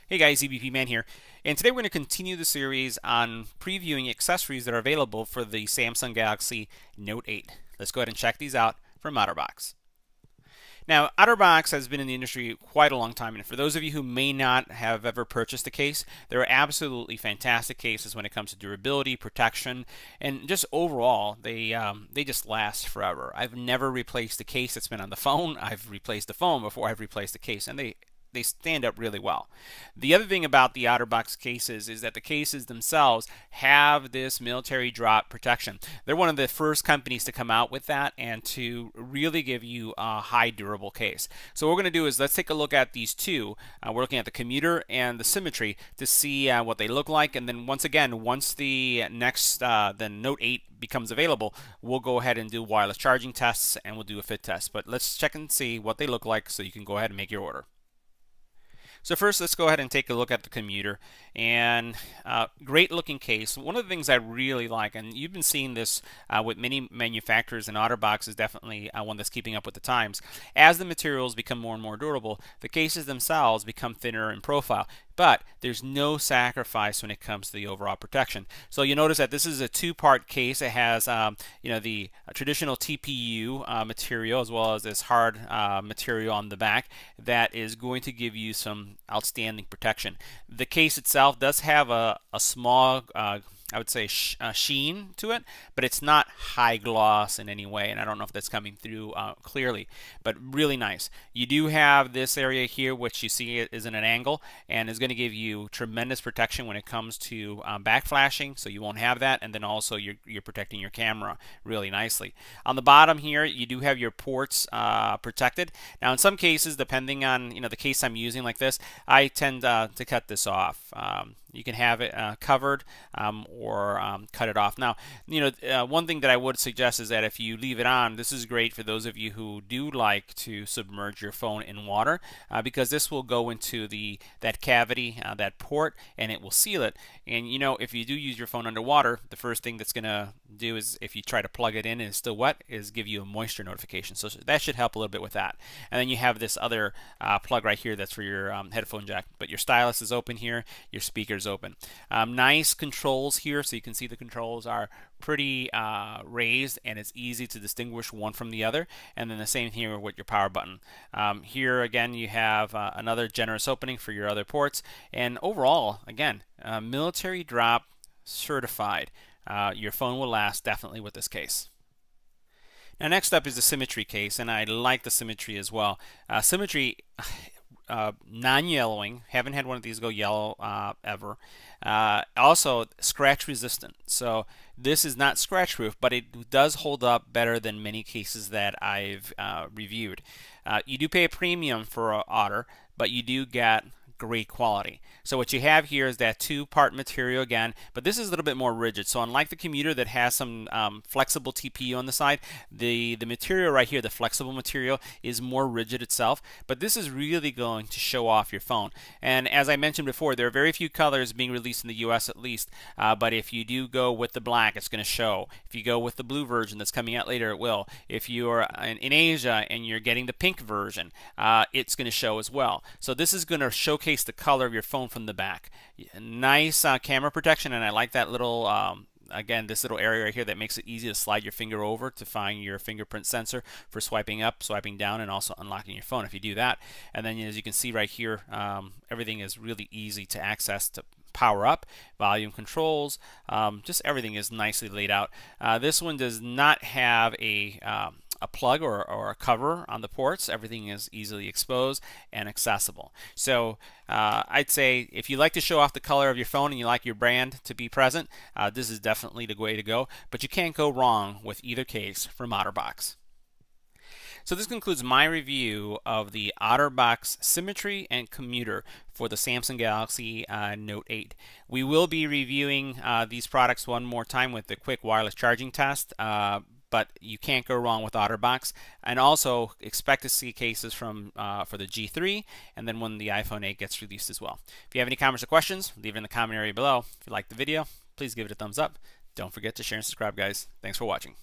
Hey guys, EBPMAN here, and today we're going to continue the series on previewing accessories that are available for the Samsung Galaxy Note 8. Let's go ahead and check these out from Otterbox. Now, Otterbox has been in the industry quite a long time, and for those of you who may not have ever purchased a case, they're absolutely fantastic cases when it comes to durability, protection, and just overall, they just last forever. I've never replaced a case that's been on the phone. I've replaced the phone before I've replaced the case, and they stand up really well. The other thing about the Otterbox cases is that the cases themselves have this military drop protection. They're one of the first companies to come out with that and to really give you a high durable case. So what we're going to do is let's take a look at these two. We're looking at the Commuter and the Symmetry to see what they look like, and then once the next the Note 8 becomes available, we'll go ahead and do wireless charging tests and we'll do a fit test. But let's check and see what they look like so you can go ahead and make your order. So first, let's go ahead and take a look at the Commuter, and great looking case. One of the things I really like, and you've been seeing this with many manufacturers, and Otterbox is definitely one that's keeping up with the times. As the materials become more and more durable, the cases themselves become thinner in profile. But there's no sacrifice when it comes to the overall protection. So you notice that this is a two-part case. It has the traditional TPU material as well as this hard material on the back that is going to give you some outstanding protection. The case itself does have a small I would say sheen to it, but it's not high gloss in any way, and I don't know if that's coming through clearly, but really nice. You do have this area here, which you see is in an angle, and is going to give you tremendous protection when it comes to back flashing, so you won't have that, and then also you're protecting your camera really nicely. On the bottom here, you do have your ports protected. Now, in some cases, depending on the case I'm using like this, I tend to cut this off. You can have it covered or cut it off. Now, one thing that I would suggest is that if you leave it on, this is great for those of you who do like to submerge your phone in water, because this will go into that cavity, that port, and it will seal it. And if you do use your phone underwater, the first thing that's going to do is, if you try to plug it in and it's still wet, is give you a moisture notification. So that should help a little bit with that. And then you have this other plug right here that's for your headphone jack. But your stylus is open here, your speakers open. Nice controls here, so you can see the controls are pretty raised, and it's easy to distinguish one from the other. And then the same here with your power button. Here again you have another generous opening for your other ports, and overall, again, military drop certified. Your phone will last definitely with this case. Now, next up is the Symmetry case, and I like the Symmetry as well. Symmetry, non-yellowing, haven't had one of these go yellow ever. Also scratch resistant, so this is not scratch proof, but it does hold up better than many cases that I've reviewed. You do pay a premium for Otter, but you do get great quality. So what you have here is that two-part material again, but this is a little bit more rigid. So unlike the Commuter that has some flexible TPU on the side, the material right here, the flexible material, is more rigid itself, but this is really going to show off your phone. And as I mentioned before, there are very few colors being released in the US at least, but if you do go with the black, it's going to show. If you go with the blue version that's coming out later, it will. If you're in Asia and you're getting the pink version, it's going to show as well. So this is going to showcase the color of your phone from the back. Nice camera protection, and I like that little again, this little area right here that makes it easy to slide your finger over to find your fingerprint sensor for swiping up, swiping down, and also unlocking your phone if you do that. And then, as you can see right here, everything is really easy to access to power up, volume controls, just everything is nicely laid out. This one does not have a plug or a cover on the ports. Everything is easily exposed and accessible. So I'd say if you like to show off the color of your phone and you like your brand to be present, this is definitely the way to go. But you can't go wrong with either case from Otterbox. So this concludes my review of the Otterbox Symmetry and Commuter for the Samsung Galaxy Note 8. We will be reviewing these products one more time with the quick wireless charging test. But you can't go wrong with Otterbox, and also expect to see cases from for the G3, and then when the iPhone 8 gets released as well. If you have any comments or questions, leave it in the comment area below. If you liked the video, please give it a thumbs up. Don't forget to share and subscribe, guys. Thanks for watching.